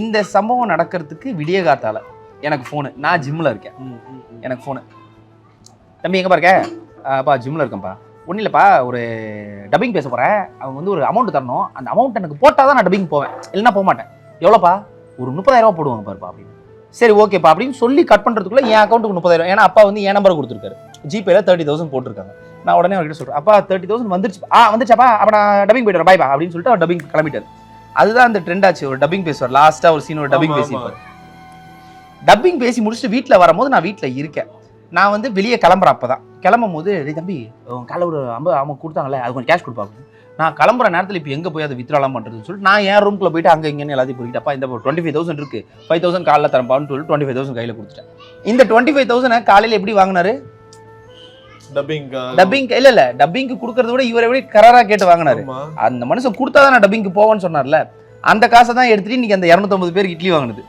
இந்த சம்பவம் நடக்கிறதுக்கு விடிய காத்தால எனக்கு ஃபோனு, நான் ஜிம்மில் இருக்கேன், எனக்கு ஃபோனு, தம்பி எங்கேப்பா இருக்க? அப்பா ஜிம்மில் இருக்கேன்ப்பா. ஒன்றும் இல்லைப்பா, ஒரு டப்பிங் பேச போகிறேன், அவங்க வந்து ஒரு அமௌண்ட் தரணும், அந்த அமௌண்ட் எனக்கு போட்டால் தான் நான் டப்பிங் போவேன், இல்லைன்னா போக மாட்டேன். எவ்வளோப்பா? ஒரு 30,000 போடுவாங்க பாருப்பா அப்படின்னு. சரி ஓகேப்பா அப்படின்னு சொல்லி கட் பண்ணுறதுக்குள்ளே என் அக்கௌண்ட்டுக்கு 30,000, ஏன்னா அப்பா வந்து என் நம்பரை கொடுத்துருக்காரு, ஜிபேல 30,000 போட்டிருக்காங்க. நான் உடனே அவர்கிட்ட சொல்கிறேன், அப்பா 30,000 வந்துருச்சு, வந்துச்சாப்பா, அப்போ நான் டப்பிங் போய்ட்டு வரேன் பாய்ப்பா அப்படின்னு சொல்லிட்டு அவர் டப்பிங் கிளம்பிட்டார். அதுதான் அந்த ட்ரெண்ட் ஆச்சு, ஒரு டப்பிங் பேசுவார், லாஸ்ட்டாக ஒரு சீன் ஒரு டப்பிங் பேசிப்பார். டப்பிங் பேசி முடிச்சுட்டு வீட்டில் வரும்போது நான் வீட்டில் இருக்கேன், நான் வந்து வெளியே கிளம்புறேன். அப்போ தான் கிளம்பும் போது, தம்பி காலை ஒரு 50 அவங்க கொடுத்தாங்களே, அது கொஞ்சம் கேஷ் கொடுப்பாங்க. நான் கிளம்புற நேரத்தில் இப்போ எங்கே போய் அதை வித்ராலாம் பண்ணுறதுன்னு சொல்லிட்டு நான் என் ரூம்குள்ளே போயிட்டு அங்கே இங்கேன்னு எல்லாத்தையும் போயிட்டு, அப்பா இந்த 25,000 இருக்குது, 5,000 காலையில் தரப்பான்னு சொல்லிட்டு 25,000 கையில் கொடுத்துட்டேன். இந்த 25,000 காலையில் எப்படி வாங்கினாரு? டப்பிங் இல்ல டப்பிங்க்கு கொடுக்கறத விட இவரை எப்படி கராரா கேட்டு வாங்கினாரு. அந்த மனுஷன் கொடுத்தாதான் நான் டப்பிங்க்கு போவேன்னு சொன்னார்ல, அந்த காசை தான் எடுத்துட்டு இன்னைக்கு அந்த 250 பேருக்கு இட்லி வாங்கினது.